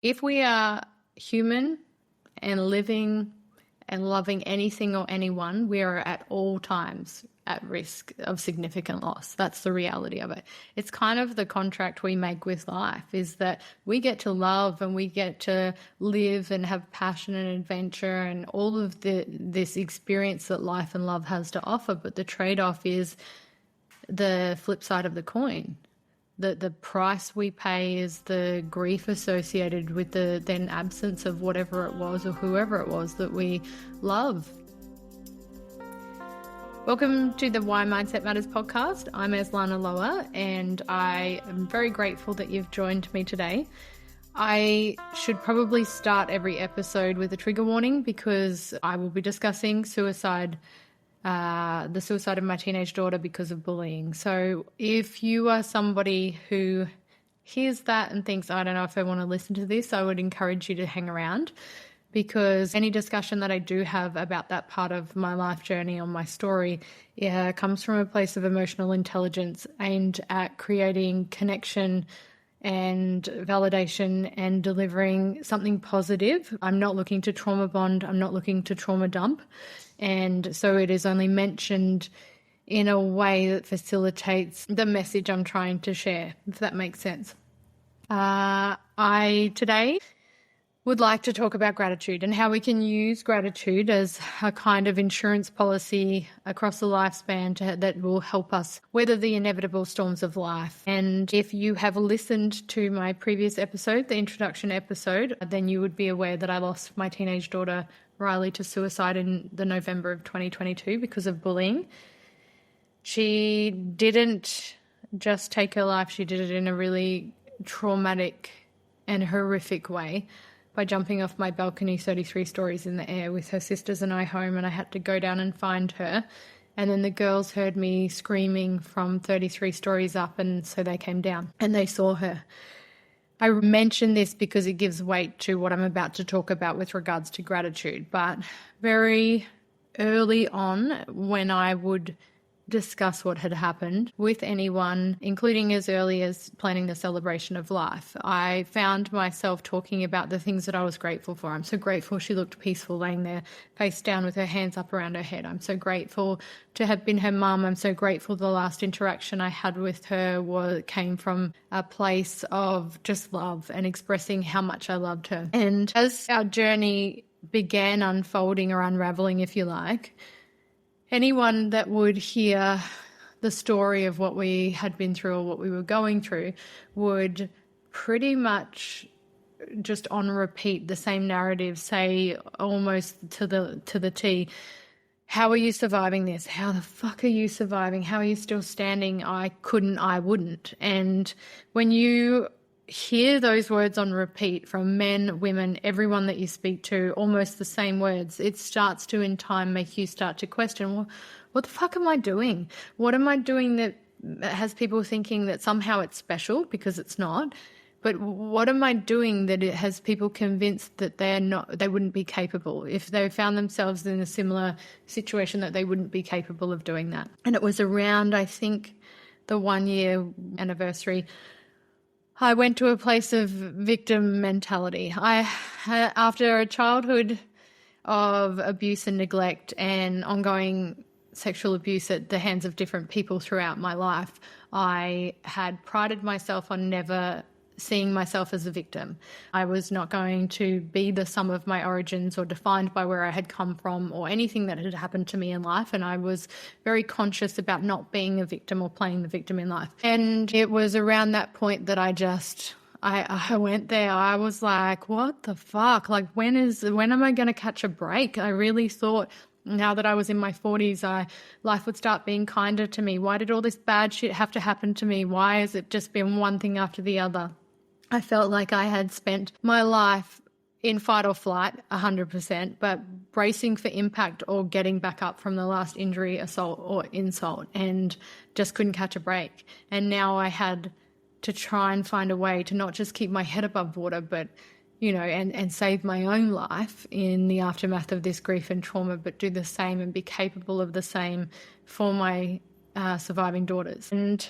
If we are human and living and loving anything or anyone, we are at all times at risk of significant loss. That's the reality of it. It's kind of the contract we make with life, is that we get to love and we get to live and have passion and adventure and all of this experience that life and love has to offer. But the trade-off is the flip side of the coin. The price we pay is the grief associated with the then absence of whatever it was or whoever it was that we love. Welcome to the Why Mindset Matters podcast. I'm Eslana Loa, and I am very grateful that you've joined me today. I should probably start every episode with a trigger warning because I will be discussing suicide, the suicide of my teenage daughter because of bullying. So if you are somebody who hears that and thinks, I don't know if I want to listen to this, I would encourage you to hang around, because any discussion that I do have about that part of my life journey or my story comes from a place of emotional intelligence aimed at creating connection and validation and delivering something positive. I'm not looking to trauma bond. I'm not looking to trauma dump. And so it is only mentioned in a way that facilitates the message I'm trying to share, if that makes sense. I today would like to talk about gratitude and how we can use gratitude as a kind of insurance policy across the lifespan that will help us weather the inevitable storms of life. And if you have listened to my previous episode, the introduction episode, then you would be aware that I lost my teenage daughter Riley to suicide in the November of 2022 because of bullying. She didn't just take her life, she did it in a really traumatic and horrific way by jumping off my balcony 33 stories in the air with her sisters and I home, and I had to go down and find her. And then the girls heard me screaming from 33 stories up, and so they came down and they saw her. I mention this because it gives weight to what I'm about to talk about with regards to gratitude. But very early on, when I would discuss what had happened with anyone, including as early as planning the celebration of life, I found myself talking about the things that I was grateful for. I'm so grateful she looked peaceful laying there face down with her hands up around her head. I'm so grateful to have been her mum. I'm so grateful the last interaction I had with her came from a place of just love and expressing how much I loved her. And as our journey began unfolding or unraveling, if you like, anyone that would hear the story of what we had been through or what we were going through would pretty much just on repeat the same narrative, say almost to the T. How are you surviving this? How the fuck are you surviving? How are you still standing? I couldn't, I wouldn't. And when you hear those words on repeat from men, women, everyone that you speak to, almost the same words, it starts to in time make you start to question, well, what the fuck am I doing? What am I doing that has people thinking that somehow it's special, because it's not? But what am I doing that it has people convinced that they wouldn't be capable if they found themselves in a similar situation, that they wouldn't be capable of doing that? And it was around, I think, the 1 year anniversary, I went to a place of victim mentality. After a childhood of abuse and neglect and ongoing sexual abuse at the hands of different people throughout my life, I had prided myself on never seeing myself as a victim. I was not going to be the sum of my origins or defined by where I had come from or anything that had happened to me in life. And I was very conscious about not being a victim or playing the victim in life. And it was around that point that I went there. I was like, what the fuck? Like, when am I going to catch a break? I really thought, now that I was in my 40s, life would start being kinder to me. Why did all this bad shit have to happen to me? Why has it just been one thing after the other? I felt like I had spent my life in fight or flight 100%, but bracing for impact or getting back up from the last injury, assault or insult, and just couldn't catch a break. And now I had to try and find a way to not just keep my head above water, but, you know, and save my own life in the aftermath of this grief and trauma, but do the same and be capable of the same for my surviving daughters. And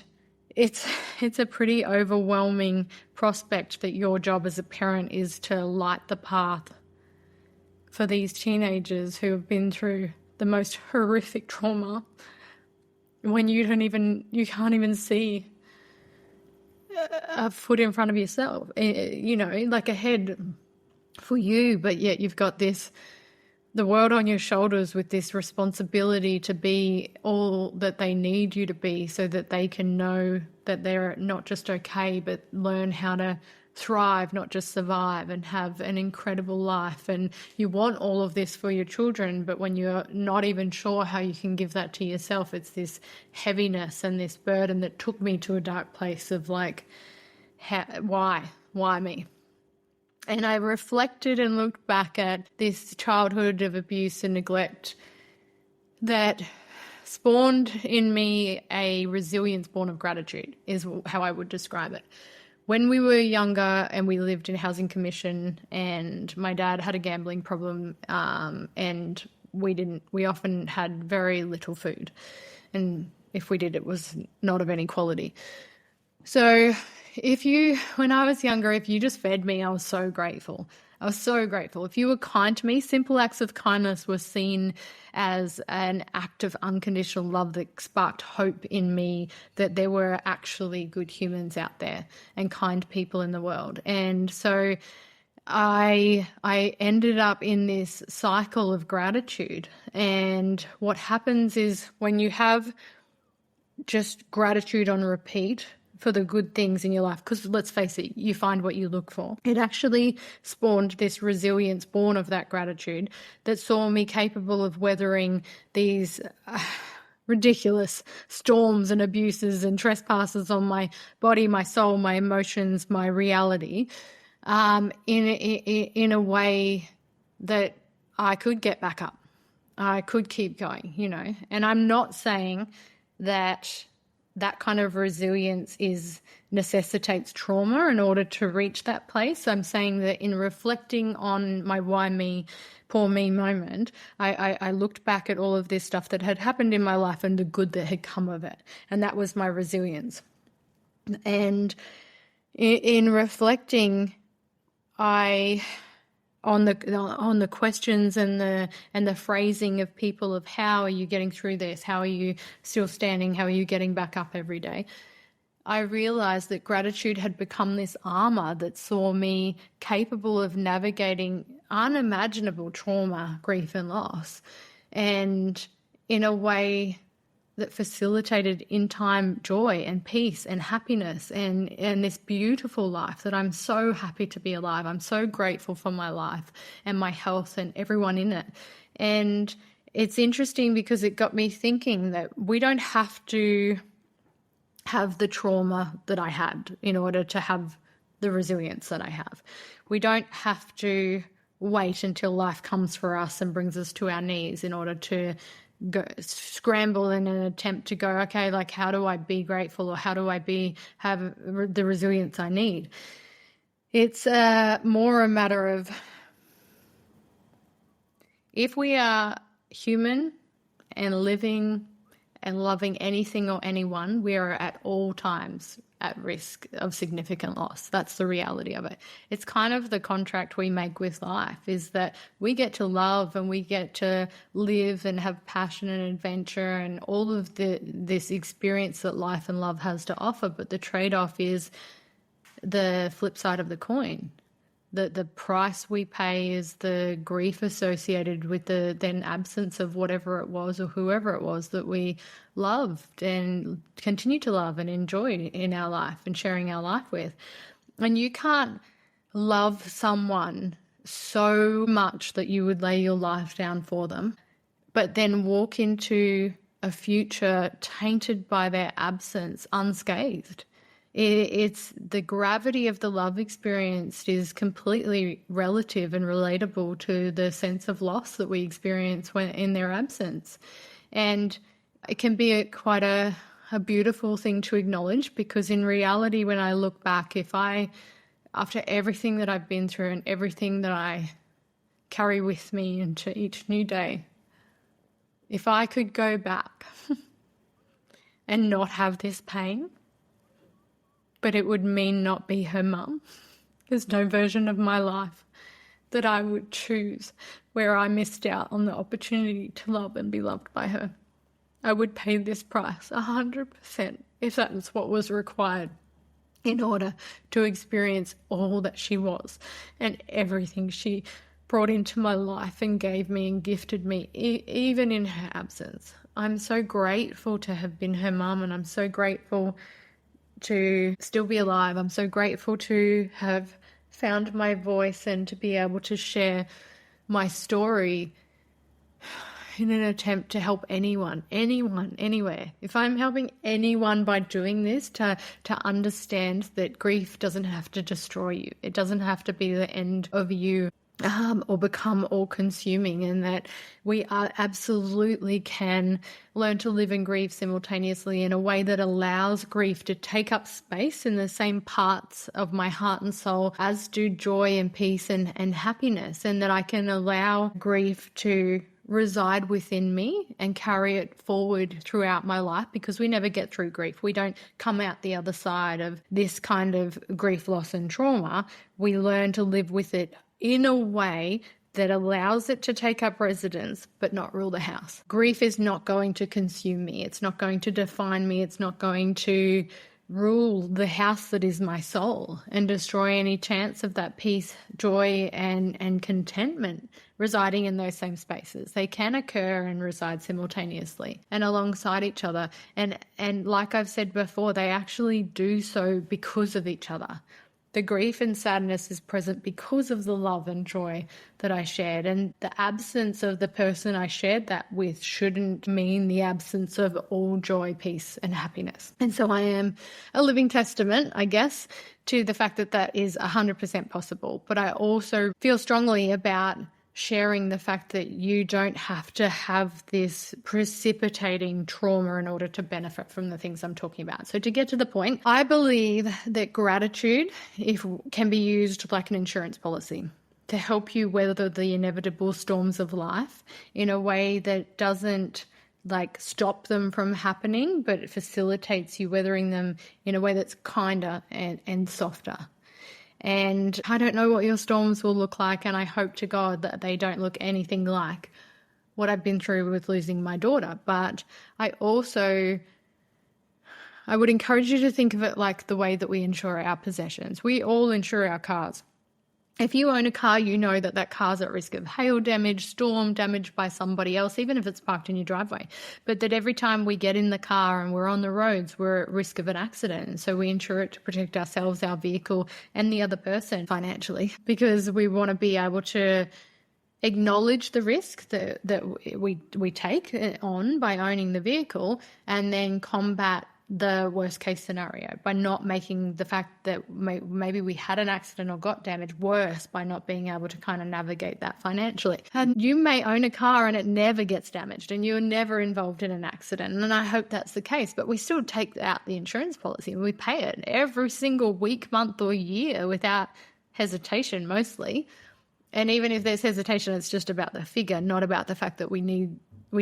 it's a pretty overwhelming prospect that your job as a parent is to light the path for these teenagers who have been through the most horrific trauma when you can't even see a foot in front of yourself, like ahead for you, but yet you've got the world on your shoulders with this responsibility to be all that they need you to be so that they can know that they're not just okay, but learn how to thrive, not just survive, and have an incredible life. And you want all of this for your children, but when you're not even sure how you can give that to yourself, it's this heaviness and this burden that took me to a dark place of like, why me? And I reflected and looked back at this childhood of abuse and neglect that spawned in me a resilience born of gratitude, is how I would describe it. When we were younger and we lived in housing commission, and my dad had a gambling problem, and we often had very little food. And if we did, it was not of any quality. So when I was younger, if you just fed me, I was so grateful. I was so grateful. If you were kind to me, simple acts of kindness were seen as an act of unconditional love that sparked hope in me that there were actually good humans out there and kind people in the world. And so I ended up in this cycle of gratitude. And what happens is when you have just gratitude on repeat for the good things in your life, because let's face it, you find what you look for. It actually spawned this resilience born of that gratitude that saw me capable of weathering these ridiculous storms and abuses and trespasses on my body, my soul, my emotions, my reality, in a way that I could get back up. I could keep going, And I'm not saying that kind of resilience necessitates trauma in order to reach that place. I'm saying that in reflecting on my why me, poor me moment, I looked back at all of this stuff that had happened in my life and the good that had come of it. And that was my resilience. And in reflecting, on the questions and the phrasing of people of how are you getting through this? How are you still standing? How are you getting back up every day? I realized that gratitude had become this armor that saw me capable of navigating unimaginable trauma, grief, and loss, and in a way that facilitated in time joy and peace and happiness and this beautiful life that I'm so happy to be alive. I'm so grateful for my life and my health and everyone in it. And it's interesting because it got me thinking that we don't have to have the trauma that I had in order to have the resilience that I have. We don't have to wait until life comes for us and brings us to our knees in order to scramble in an attempt to go, okay, like how do I be grateful, or how do I have the resilience I need? It's more a matter of, if we are human and living and loving anything or anyone, we are at all times at risk of significant loss. That's the reality of it. It's kind of the contract we make with life, is that we get to love and we get to live and have passion and adventure and all of this experience that life and love has to offer. But the trade-off is the flip side of the coin. The price we pay is the grief associated with the then absence of whatever it was or whoever it was that we loved and continue to love and enjoy in our life and sharing our life with. And you can't love someone so much that you would lay your life down for them, but then walk into a future tainted by their absence unscathed. It's the gravity of the love experienced is completely relative and relatable to the sense of loss that we experience when in their absence. And it can be quite a beautiful thing to acknowledge, because in reality, when I look back, after everything that I've been through and everything that I carry with me into each new day, if I could go back and not have this pain, but it would mean not be her mum. There's no version of my life that I would choose where I missed out on the opportunity to love and be loved by her. I would pay this price 100% if that was what was required in order to experience all that she was and everything she brought into my life and gave me and gifted me, even in her absence. I'm so grateful to have been her mum, and I'm so grateful to still be alive. I'm so grateful to have found my voice and to be able to share my story in an attempt to help anyone, anywhere. If I'm helping anyone by doing this to understand that grief doesn't have to destroy you. It doesn't have to be the end of you. Or become all-consuming, and that we absolutely can learn to live and grieve simultaneously in a way that allows grief to take up space in the same parts of my heart and soul as do joy and peace and happiness, and that I can allow grief to reside within me and carry it forward throughout my life, because we never get through grief. We don't come out the other side of this kind of grief, loss and trauma. We learn to live with it in a way that allows it to take up residence but not rule the house. Grief is not going to consume me. It's not going to define me. It's not going to rule the house that is my soul and destroy any chance of that peace, joy, and contentment residing in those same spaces. They can occur and reside simultaneously and alongside each other. And like I've said before, they actually do so because of each other. The grief and sadness is present because of the love and joy that I shared. And the absence of the person I shared that with shouldn't mean the absence of all joy, peace, and happiness. And so I am a living testament, I guess, to the fact that that is 100% possible. But I also feel strongly about sharing the fact that you don't have to have this precipitating trauma in order to benefit from the things I'm talking about. So to get to the point, I believe that gratitude can be used like an insurance policy to help you weather the inevitable storms of life in a way that doesn't stop them from happening, but it facilitates you weathering them in a way that's kinder and softer. And I don't know what your storms will look like, and I hope to God that they don't look anything like what I've been through with losing my daughter. But I would encourage you to think of it like the way that we insure our possessions. We all insure our cars. If you own a car, you know that car's at risk of hail damage, storm damage by somebody else, even if it's parked in your driveway. But that every time we get in the car and we're on the roads, we're at risk of an accident. And so we insure it to protect ourselves, our vehicle, and the other person financially, because we want to be able to acknowledge the risk that we take on by owning the vehicle, and then combat the worst case scenario by not making the fact that maybe we had an accident or got damaged worse by not being able to kind of navigate that financially. And you may own a car and it never gets damaged and you're never involved in an accident. And I hope that's the case, but we still take out the insurance policy and we pay it every single week, month or year without hesitation mostly. And even if there's hesitation, it's just about the figure, not about the fact that we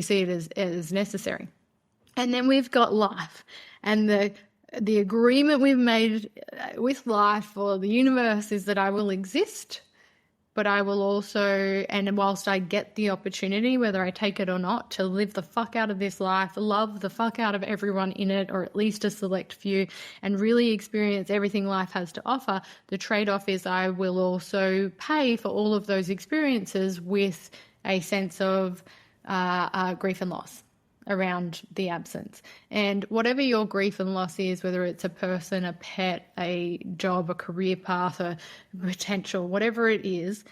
see it as necessary. And then we've got life, and the agreement we've made with life or the universe is that I will exist, but I will also, and whilst I get the opportunity, whether I take it or not, to live the fuck out of this life, love the fuck out of everyone in it, or at least a select few, and really experience everything life has to offer, the trade-off is I will also pay for all of those experiences with a sense of grief and loss around the absence. And whatever your grief and loss is, whether it's a person, a pet, a job, a career path, a potential, whatever it is,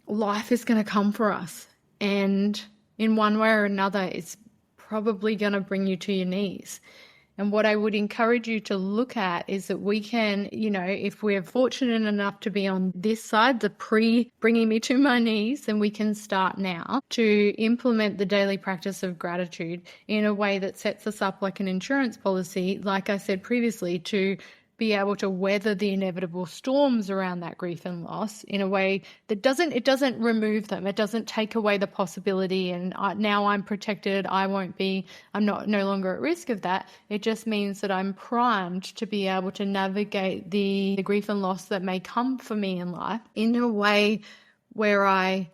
life is going to come for us. And in one way or another, it's probably going to bring you to your knees. And what I would encourage you to look at is that we can, if we're fortunate enough to be on this side, the pre-bringing me to my knees, then we can start now to implement the daily practice of gratitude in a way that sets us up like an insurance policy, like I said previously, to be able to weather the inevitable storms around that grief and loss in a way that doesn't remove them. It doesn't take away the possibility and now I'm protected. I'm no longer at risk of that. It just means that I'm primed to be able to navigate the grief and loss that may come for me in life in a way where I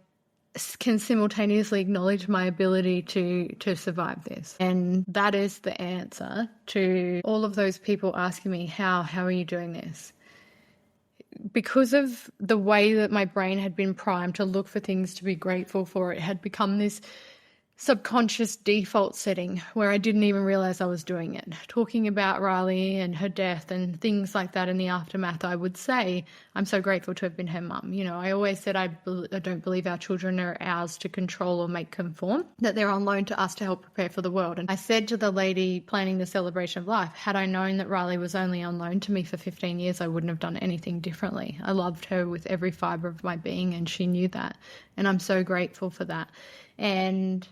can simultaneously acknowledge my ability to survive this. And that is the answer to all of those people asking me, how are you doing this? Because of the way that my brain had been primed to look for things to be grateful for, it had become this subconscious default setting where I didn't even realize I was doing it. Talking about Riley and her death and things like that in the aftermath, I would say, I'm so grateful to have been her mum. You know, I always said I don't believe our children are ours to control or make conform, that they're on loan to us to help prepare for the world. And I said to the lady planning the celebration of life, had I known that Riley was only on loan to me for 15 years, I wouldn't have done anything differently. I loved her with every fiber of my being, and she knew that. And I'm so grateful for that. And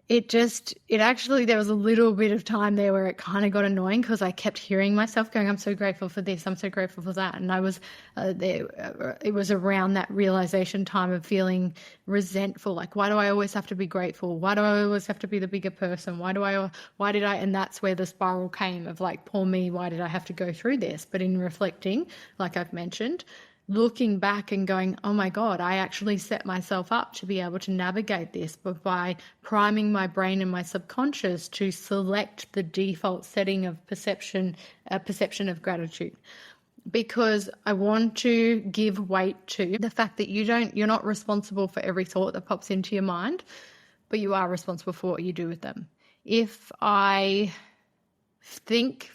there was a little bit of time there where it kind of got annoying because I kept hearing myself going, I'm so grateful for this, I'm so grateful for that. And I was it was around that realization time of feeling resentful. Like, why do I always have to be grateful? Why do I always have to be the bigger person? And that's where the spiral came of like, poor me, why did I have to go through this? But in reflecting, like I've mentioned, looking back and going, oh my God, I actually set myself up to be able to navigate this, but by priming my brain and my subconscious to select the default setting of perception of gratitude. Because I want to give weight to the fact that you're not responsible for every thought that pops into your mind, but you are responsible for what you do with them. If I think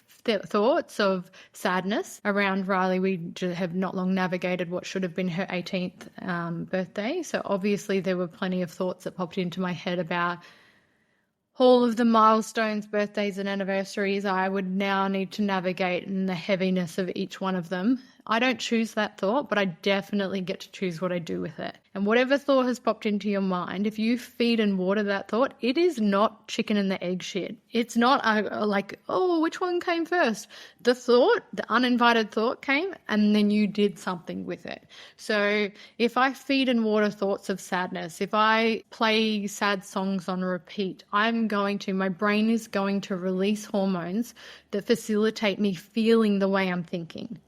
thoughts of sadness around Riley, we have not long navigated what should have been her 18th birthday. So obviously there were plenty of thoughts that popped into my head about all of the milestones, birthdays and anniversaries I would now need to navigate and the heaviness of each one of them. I don't choose that thought, but I definitely get to choose what I do with it. And whatever thought has popped into your mind, if you feed and water that thought, it is not chicken and the egg shit. It's not like, oh, which one came first? The uninvited thought came, and then you did something with it. So if I feed and water thoughts of sadness, if I play sad songs on repeat, my brain is going to release hormones that facilitate me feeling the way I'm thinking.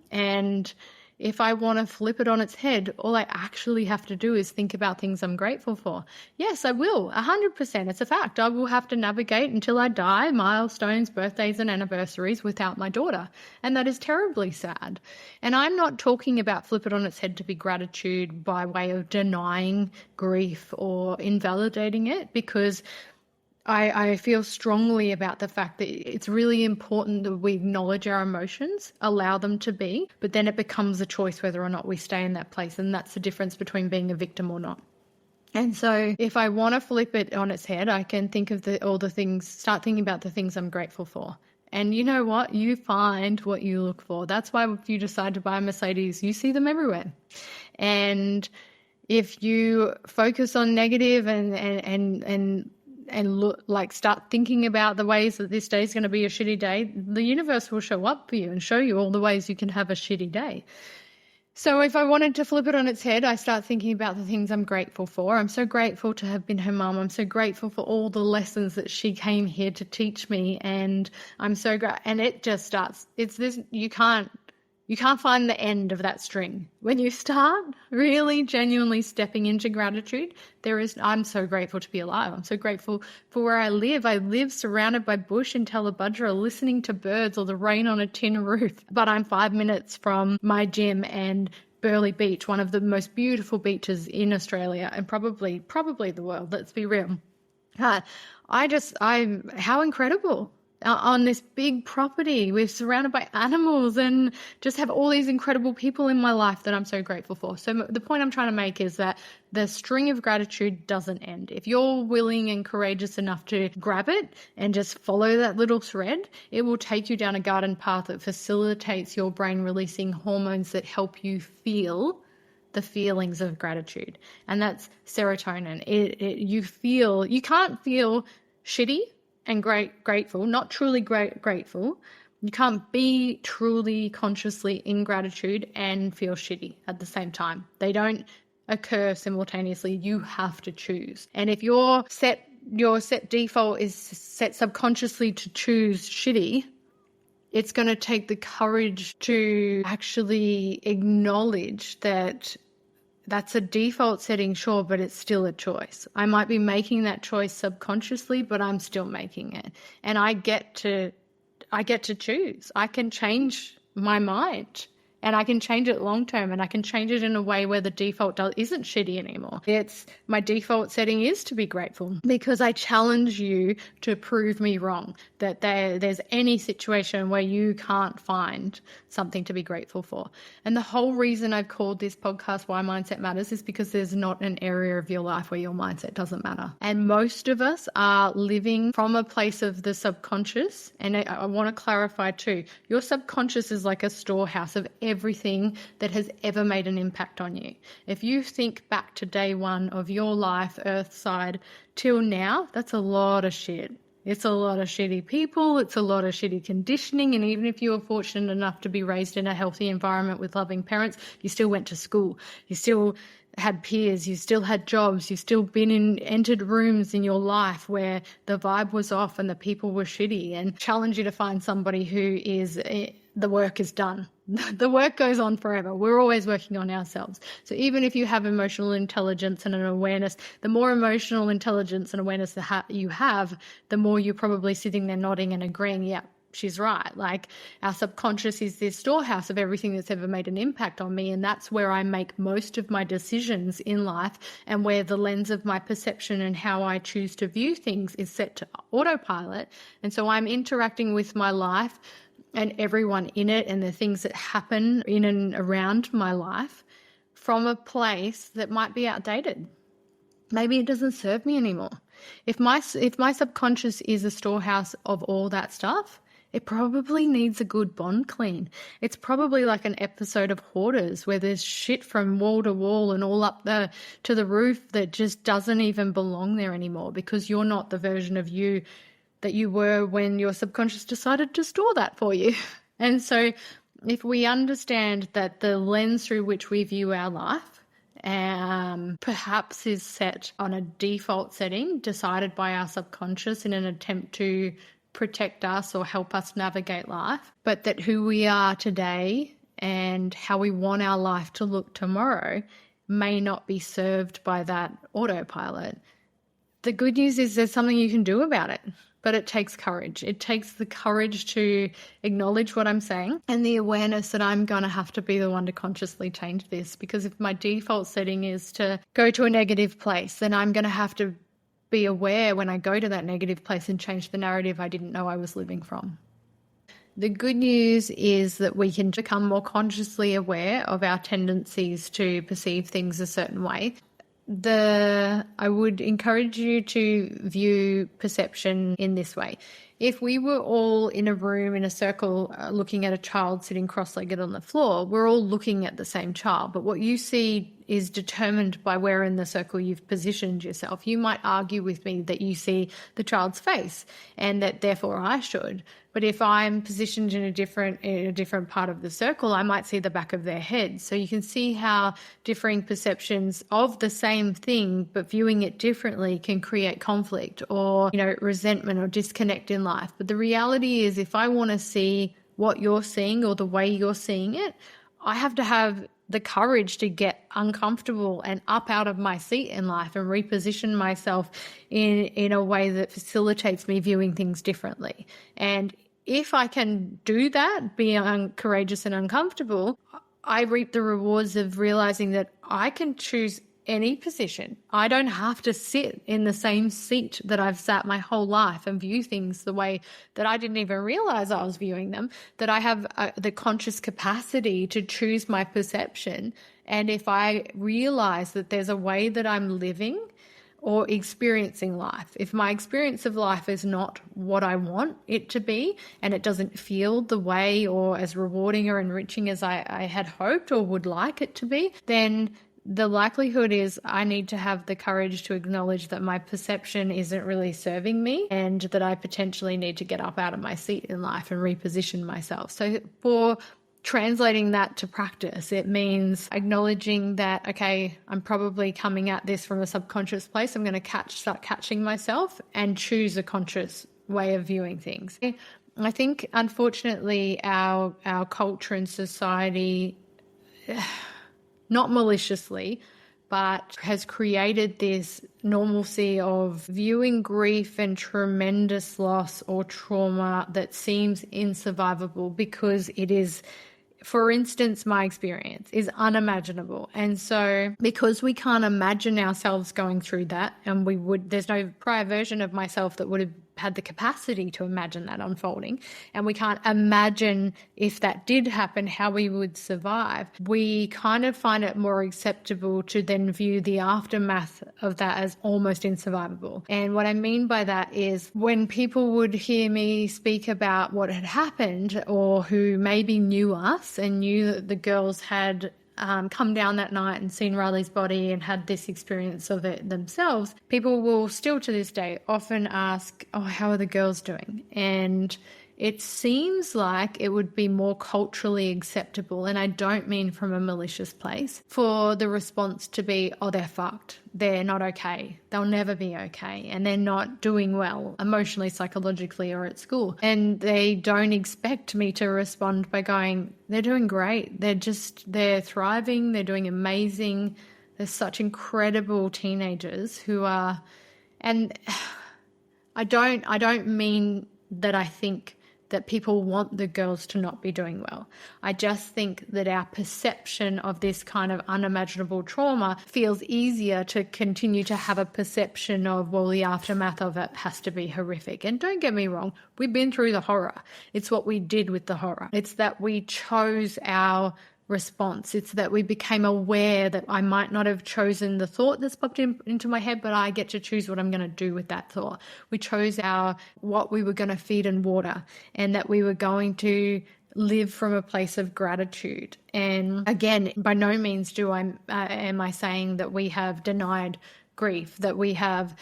And if I want to flip it on its head, all I actually have to do is think about things I'm grateful for. Yes, I will, 100%. It's a fact. I will have to navigate until I die, milestones, birthdays and anniversaries without my daughter. And that is terribly sad. And I'm not talking about flip it on its head to be gratitude by way of denying grief or invalidating it, because I feel strongly about the fact that it's really important that we acknowledge our emotions, allow them to be, but then it becomes a choice whether or not we stay in that place. And that's the difference between being a victim or not. And so if I want to flip it on its head, I can think of start thinking about the things I'm grateful for. And you know what? You find what you look for. That's why if you decide to buy a Mercedes, you see them everywhere. And if you focus on negative and start thinking about the ways that this day is going to be a shitty day, the universe will show up for you and show you all the ways you can have a shitty day. So if I wanted to flip it on its head, I start thinking about the things I'm grateful for. I'm so grateful to have been her mum. I'm so grateful for all the lessons that she came here to teach me. And I'm so grateful. And it just starts. It's this, you can't find the end of that string. When you start really genuinely stepping into gratitude, I'm so grateful to be alive. I'm so grateful for where I live. I live surrounded by bush in Tallabudra, listening to birds or the rain on a tin roof. But I'm 5 minutes from my gym and Burleigh Beach, one of the most beautiful beaches in Australia and probably the world. Let's be real. How incredible. On this big property, we're surrounded by animals and just have all these incredible people in my life that I'm so grateful for. So the point I'm trying to make is that the string of gratitude doesn't end. If you're willing and courageous enough to grab it and just follow that little thread, it will take you down a garden path that facilitates your brain releasing hormones that help you feel the feelings of gratitude. And that's serotonin. You can't feel shitty and grateful, not truly grateful, You can't be truly consciously in gratitude and feel shitty at the same time. They don't occur simultaneously. You have to choose. And if your set default is set subconsciously to choose shitty, it's going to take the courage to actually acknowledge that that's a default setting, sure, but it's still a choice. I might be making that choice subconsciously, but I'm still making it. And I get to choose. I can change my mind, and I can change it long term, and I can change it in a way where the default isn't shitty anymore. It's my default setting is to be grateful, because I challenge you to prove me wrong, that there's any situation where you can't find something to be grateful for. And the whole reason I've called this podcast Why Mindset Matters is because there's not an area of your life where your mindset doesn't matter. And most of us are living from a place of the subconscious. And I want to clarify too, your subconscious is like a storehouse of everything that has ever made an impact on you. If you think back to day one of your life, Earthside, till now, that's a lot of shit. It's a lot of shitty people. It's a lot of shitty conditioning. And even if you were fortunate enough to be raised in a healthy environment with loving parents, you still went to school. You still had peers. You still had jobs. You've still entered rooms in your life where the vibe was off and the people were shitty, and challenge you to find somebody who is, the work is done. The work goes on forever. We're always working on ourselves. So even if you have emotional intelligence and an awareness, the more emotional intelligence and awareness that you have, the more you're probably sitting there nodding and agreeing, yeah, she's right. Like, our subconscious is this storehouse of everything that's ever made an impact on me. And that's where I make most of my decisions in life, and where the lens of my perception and how I choose to view things is set to autopilot. And so I'm interacting with my life and everyone in it and the things that happen in and around my life from a place that might be outdated. Maybe it doesn't serve me anymore. If my subconscious is a storehouse of all that stuff, it probably needs a good bond clean. It's probably like an episode of Hoarders where there's shit from wall to wall and all up to the roof that just doesn't even belong there anymore, because you're not the version of you that you were when your subconscious decided to store that for you. And so if we understand that the lens through which we view our life perhaps is set on a default setting decided by our subconscious in an attempt to protect us or help us navigate life, but that who we are today and how we want our life to look tomorrow may not be served by that autopilot. The good news is there's something you can do about it, but it takes courage. It takes the courage to acknowledge what I'm saying and the awareness that I'm going to have to be the one to consciously change this, because if my default setting is to go to a negative place, then I'm going to have to be aware when I go to that negative place and change the narrative I didn't know I was living from. The good news is that we can become more consciously aware of our tendencies to perceive things a certain way. I would encourage you to view perception in this way. If we were all in a room in a circle looking at a child sitting cross-legged on the floor, we're all looking at the same child, but what you see is determined by where in the circle you've positioned yourself. You might argue with me that you see the child's face and that therefore I should. But if I'm positioned in a different part of the circle, I might see the back of their head. So you can see how differing perceptions of the same thing but viewing it differently can create conflict or, resentment or disconnect in life. But the reality is, if I want to see what you're seeing or the way you're seeing it, I have to have the courage to get uncomfortable and up out of my seat in life and reposition myself in a way that facilitates me viewing things differently. And if I can do that, be courageous and uncomfortable, I reap the rewards of realizing that I can choose any position. I don't have to sit in the same seat that I've sat my whole life and view things the way that I didn't even realize I was viewing them, that I have the conscious capacity to choose my perception. And if I realize that there's a way that I'm living or experiencing life, if my experience of life is not what I want it to be and it doesn't feel the way or as rewarding or enriching as I had hoped or would like it to be, then the likelihood is I need to have the courage to acknowledge that my perception isn't really serving me and that I potentially need to get up out of my seat in life and reposition myself. So for translating that to practice, it means acknowledging that, okay, I'm probably coming at this from a subconscious place. I'm going to start catching myself and choose a conscious way of viewing things. I think, unfortunately, our culture and society, not maliciously, but has created this normalcy of viewing grief and tremendous loss or trauma that seems insurvivable because it is, for instance, my experience is unimaginable. And so because we can't imagine ourselves going through that, and there's no prior version of myself that would have had the capacity to imagine that unfolding, and we can't imagine if that did happen, how we would survive, we kind of find it more acceptable to then view the aftermath of that as almost insurvivable. And what I mean by that is when people would hear me speak about what had happened, or who maybe knew us and knew that the girls had come down that night and seen Riley's body and had this experience of it themselves, people will still to this day often ask, oh, how are the girls doing? And it seems like it would be more culturally acceptable, and I don't mean from a malicious place, for the response to be, oh, they're fucked. They're not okay. They'll never be okay. And they're not doing well emotionally, psychologically, or at school. And they don't expect me to respond by going, they're doing great. They're thriving. They're doing amazing. They're such incredible teenagers who are, and I don't mean that I think that people want the girls to not be doing well. I just think that our perception of this kind of unimaginable trauma feels easier to continue to have a perception of, well, the aftermath of it has to be horrific. And don't get me wrong, we've been through the horror. It's what we did with the horror. It's that we chose our response. It's that we became aware that I might not have chosen the thought that's popped into my head, but I get to choose what I'm going to do with that thought. We chose what we were going to feed and water, and that we were going to live from a place of gratitude. And again, by no means am I saying that we have denied grief, that we have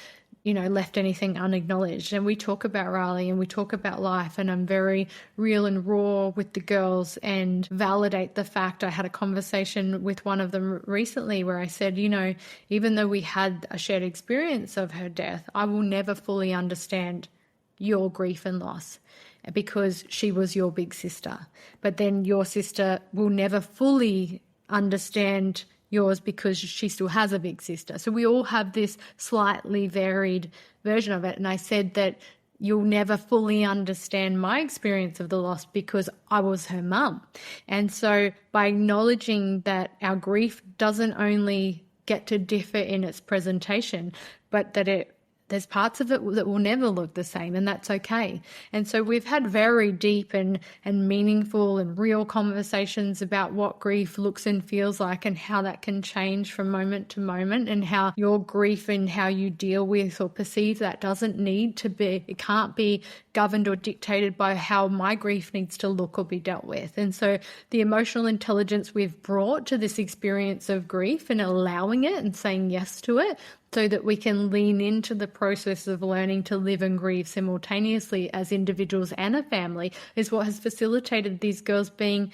left anything unacknowledged. And we talk about Riley and we talk about life, and I'm very real and raw with the girls and validate the fact. I had a conversation with one of them recently where I said, even though we had a shared experience of her death, I will never fully understand your grief and loss because she was your big sister. But then your sister will never fully understand yours because she still has a big sister. So we all have this slightly varied version of it. And I said that you'll never fully understand my experience of the loss because I was her mum. And so by acknowledging that our grief doesn't only get to differ in its presentation, but that there's parts of it that will never look the same, and that's okay. And so we've had very deep and meaningful and real conversations about what grief looks and feels like, and how that can change from moment to moment, and how your grief and how you deal with or perceive that it can't be governed or dictated by how my grief needs to look or be dealt with. And so the emotional intelligence we've brought to this experience of grief and allowing it and saying yes to it, so that we can lean into the process of learning to live and grieve simultaneously as individuals and a family, is what has facilitated these girls being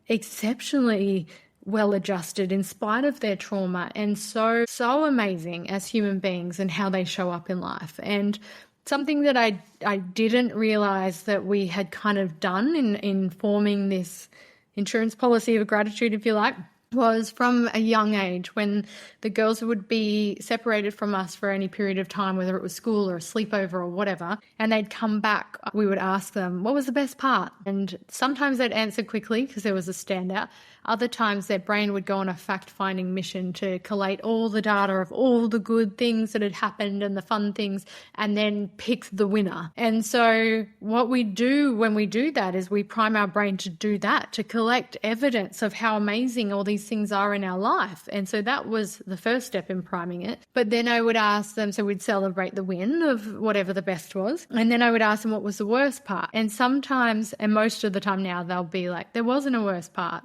exceptionally well adjusted in spite of their trauma, and so amazing as human beings and how they show up in life. And something that I didn't realize that we had kind of done in forming this insurance policy of gratitude, if you like, was from a young age, when the girls would be separated from us for any period of time, whether it was school or a sleepover or whatever, and they'd come back, we would ask them, what was the best part? And sometimes they'd answer quickly because there was a standout. Other times their brain would go on a fact-finding mission to collate all the data of all the good things that had happened and the fun things, and then pick the winner. And so what we do when we do that is we prime our brain to do that, to collect evidence of how amazing all these things are in our life. And so that was the first step in priming it. But then I would ask them, so we'd celebrate the win of whatever the best was. And then I would ask them what was the worst part. And sometimes, and most of the time now, they'll be like, there wasn't a worst part.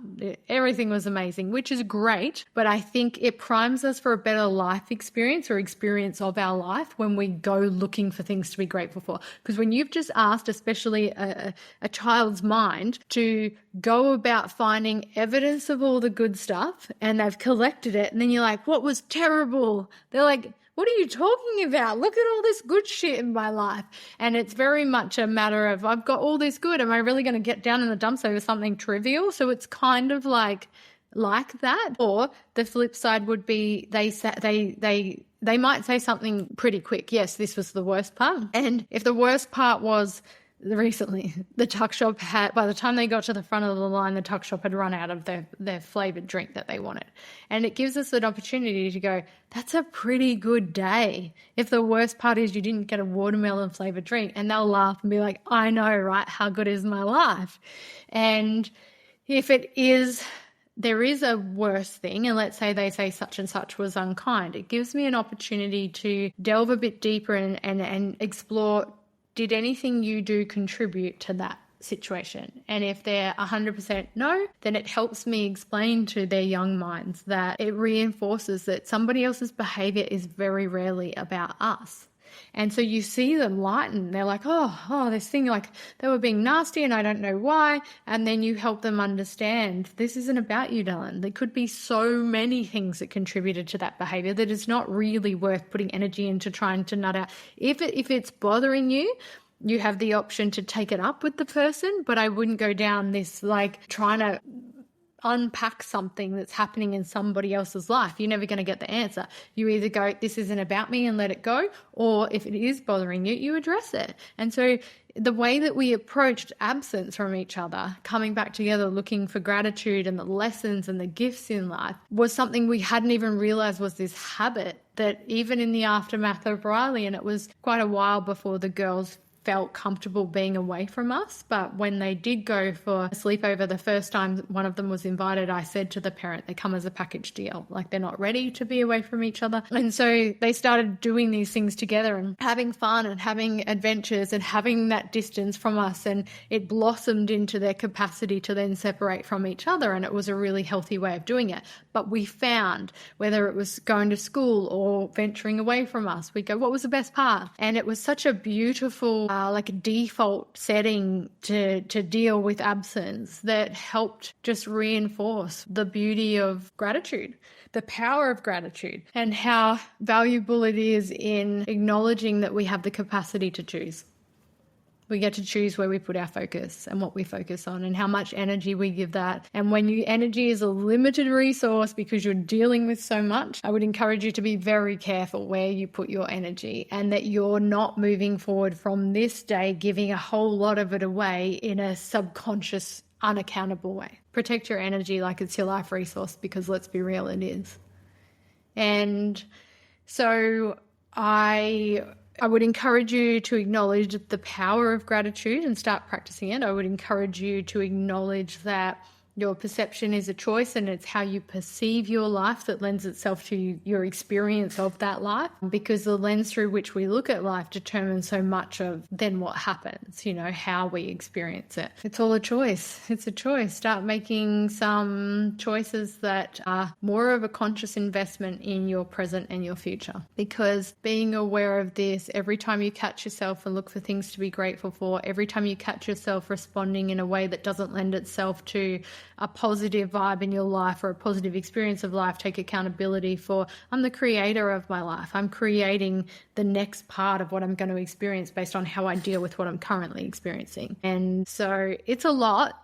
everything was amazing, which is great. But I think it primes us for a better life experience or experience of our life when we go looking for things to be grateful for. Because when you've just asked, especially a child's mind, to go about finding evidence of all the good stuff, and they've collected it, and then you're like, what was terrible? They're like, what are you talking about? Look at all this good shit in my life. And it's very much a matter of, I've got all this good. Am I really going to get down in the dumps over something trivial? So it's kind of like that. Or the flip side would be they might say something pretty quick. Yes, this was the worst part. And if the worst part was recently, the tuck shop by the time they got to the front of the line, the tuck shop had run out of their flavoured drink that they wanted. And it gives us an opportunity to go, that's a pretty good day. If the worst part is you didn't get a watermelon flavoured drink, and they'll laugh and be like, I know, right? How good is my life? And if there is a worse thing, and let's say they say such and such was unkind, it gives me an opportunity to delve a bit deeper and explore, did anything you do contribute to that situation? And if they're 100% no, then it helps me explain to their young minds that it reinforces that somebody else's behavior is very rarely about us. And so you see them lighten. They're like, oh, this thing, like they were being nasty and I don't know why. And then you help them understand this isn't about you, Dylan. There could be so many things that contributed to that behavior that it's not really worth putting energy into trying to nut out. If it's bothering you, you have the option to take it up with the person, but I wouldn't go down this like trying to unpack something that's happening in somebody else's life. You're never going to get the answer. You either go, this isn't about me, and let it go, or if it is bothering you, you address it. And so the way that we approached absence from each other, coming back together, looking for gratitude and the lessons and the gifts in life, was something we hadn't even realized was this habit that even in the aftermath of Riley, and it was quite a while before the girls felt comfortable being away from us. But when they did go for a sleepover, the first time one of them was invited, I said to the parent, they come as a package deal. Like they're not ready to be away from each other. And so they started doing these things together and having fun and having adventures and having that distance from us. And it blossomed into their capacity to then separate from each other. And it was a really healthy way of doing it. But we found, whether it was going to school or venturing away from us, we'd go, what was the best part? And it was such a beautiful like a default setting to deal with absence that helped just reinforce the beauty of gratitude, the power of gratitude, and how valuable it is in acknowledging that we have the capacity to choose. We get to choose where we put our focus and what we focus on and how much energy we give that. And when energy is a limited resource because you're dealing with so much, I would encourage you to be very careful where you put your energy, and that you're not moving forward from this day giving a whole lot of it away in a subconscious, unaccountable way. Protect your energy like it's your life resource, because let's be real, it is. And so I would encourage you to acknowledge the power of gratitude and start practicing it. I would encourage you to acknowledge that your perception is a choice, and it's how you perceive your life that lends itself to your experience of that life, because the lens through which we look at life determines so much of then what happens, how we experience it. It's all a choice. It's a choice. Start making some choices that are more of a conscious investment in your present and your future, because being aware of this, every time you catch yourself and look for things to be grateful for, every time you catch yourself responding in a way that doesn't lend itself to a positive vibe in your life or a positive experience of life, take accountability for, I'm the creator of my life. I'm creating the next part of what I'm going to experience based on how I deal with what I'm currently experiencing. And so it's a lot,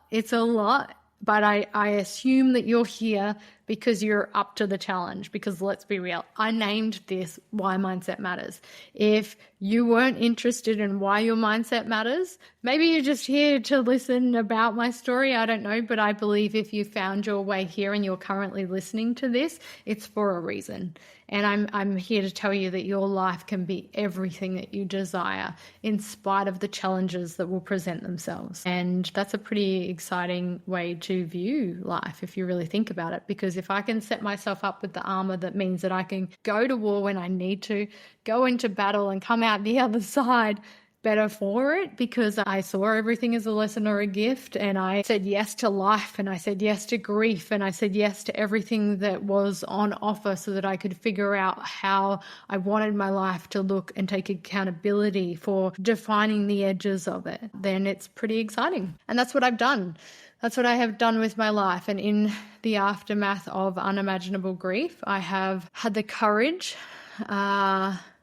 but I assume that you're here because you're up to the challenge, because let's be real, I named this Why Mindset Matters. If you weren't interested in why your mindset matters, maybe you're just here to listen about my story, I don't know, but I believe if you found your way here and you're currently listening to this, it's for a reason. And I'm here to tell you that your life can be everything that you desire in spite of the challenges that will present themselves. And that's a pretty exciting way to view life if you really think about it, because if I can set myself up with the armor that means that I can go to war when I need to, go into battle and come out the other side better for it, because I saw everything as a lesson or a gift, and I said yes to life, and I said yes to grief, and I said yes to everything that was on offer so that I could figure out how I wanted my life to look and take accountability for defining the edges of it. Then it's pretty exciting. And that's what I've done. That's what I have done with my life. And in the aftermath of unimaginable grief, I have had the courage.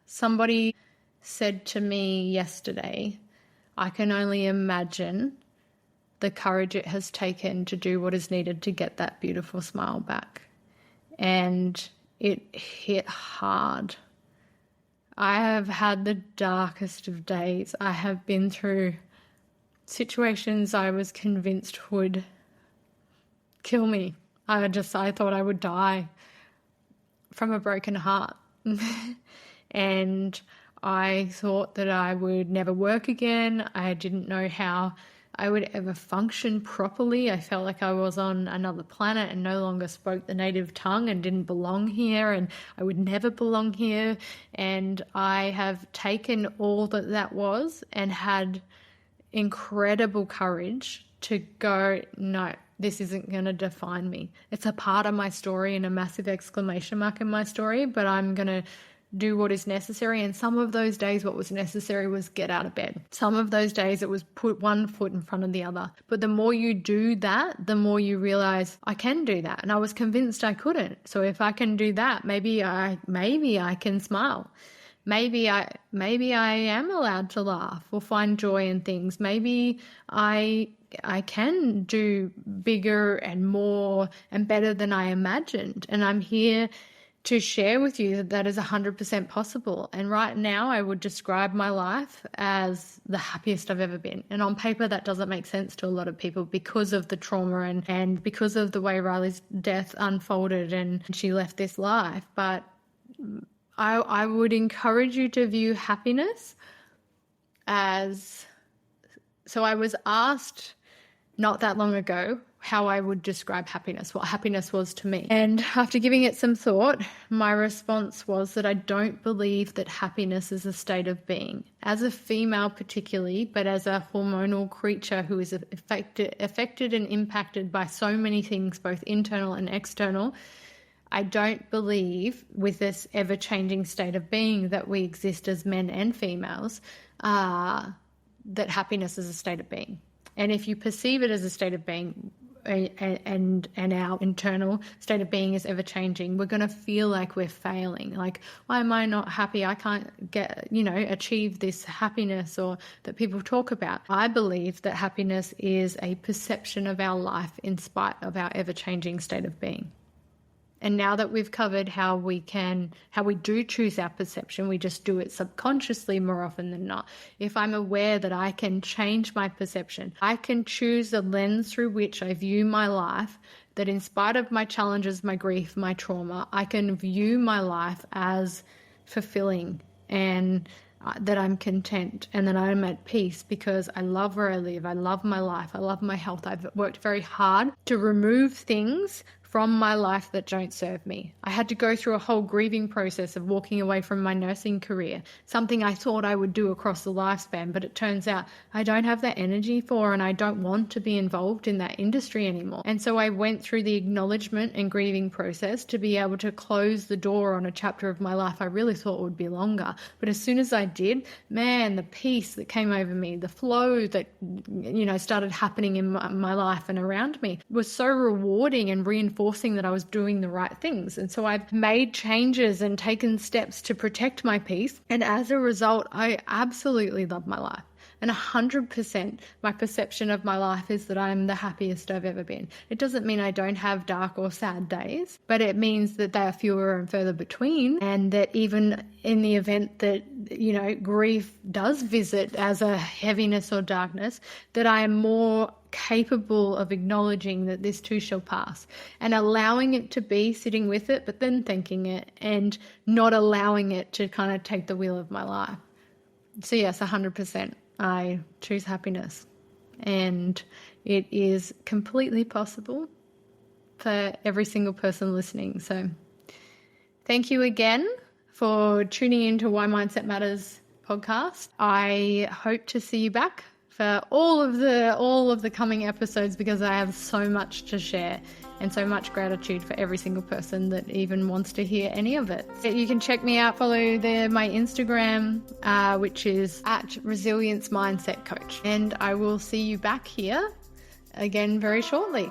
Somebody said to me yesterday, I can only imagine the courage it has taken to do what is needed to get that beautiful smile back. And it hit hard. I have had the darkest of days. I have been through situations I was convinced would kill me. I thought I would die from a broken heart. And I thought that I would never work again. I didn't know how I would ever function properly. I felt like I was on another planet and no longer spoke the native tongue and didn't belong here, and I would never belong here. And I have taken all that was and had incredible courage to go, no, this isn't going to define me. It's a part of my story and a massive exclamation mark in my story, but I'm going to do what is necessary. And some of those days what was necessary was get out of bed. Some of those days it was put one foot in front of the other. But the more you do that, the more you realize I can do that. And I was convinced I couldn't. So if I can do that, maybe I can smile. Maybe I am allowed to laugh or find joy in things. Maybe I can do bigger and more and better than I imagined. And I'm here to share with you that is 100% possible. And right now I would describe my life as the happiest I've ever been. And on paper that doesn't make sense to a lot of people because of the trauma and because of the way Riley's death unfolded and she left this life. But I would encourage you to view happiness as... So I was asked not that long ago how I would describe happiness, what happiness was to me. And after giving it some thought, my response was that I don't believe that happiness is a state of being. As a female particularly, but as a hormonal creature who is affected and impacted by so many things, both internal and external, I don't believe with this ever-changing state of being that we exist as men and females, that happiness is a state of being. And if you perceive it as a state of being and our internal state of being is ever changing, we're going to feel like we're failing. Like, why am I not happy? I can't achieve this happiness or that people talk about. I believe that happiness is a perception of our life in spite of our ever changing state of being. And now that we've covered how we do choose our perception, we just do it subconsciously more often than not. If I'm aware that I can change my perception, I can choose the lens through which I view my life, that in spite of my challenges, my grief, my trauma, I can view my life as fulfilling and that I'm content and that I'm at peace because I love where I live. I love my life. I love my health. I've worked very hard to remove things from my life that don't serve me. I had to go through a whole grieving process of walking away from my nursing career, something I thought I would do across the lifespan, but it turns out I don't have that energy for and I don't want to be involved in that industry anymore. And so I went through the acknowledgement and grieving process to be able to close the door on a chapter of my life I really thought would be longer. But as soon as I did, man, the peace that came over me, the flow that, started happening in my life and around me was so rewarding and reinforcing that I was doing the right things. And so I've made changes and taken steps to protect my peace. And as a result, I absolutely love my life. And 100% my perception of my life is that I'm the happiest I've ever been. It doesn't mean I don't have dark or sad days, but it means that they are fewer and further between, and that even in the event that, grief does visit as a heaviness or darkness, that I am more capable of acknowledging that this too shall pass and allowing it to be, sitting with it, but then thanking it and not allowing it to kind of take the wheel of my life. So yes, 100%. I choose happiness, and it is completely possible for every single person listening. So thank you again for tuning into Why Mindset Matters podcast. I hope to see you back for all of the coming episodes, because I have so much to share and so much gratitude for every single person that even wants to hear any of it. You can check me out, follow my Instagram, which is @Resilience Mindset Coach. And I will see you back here again very shortly.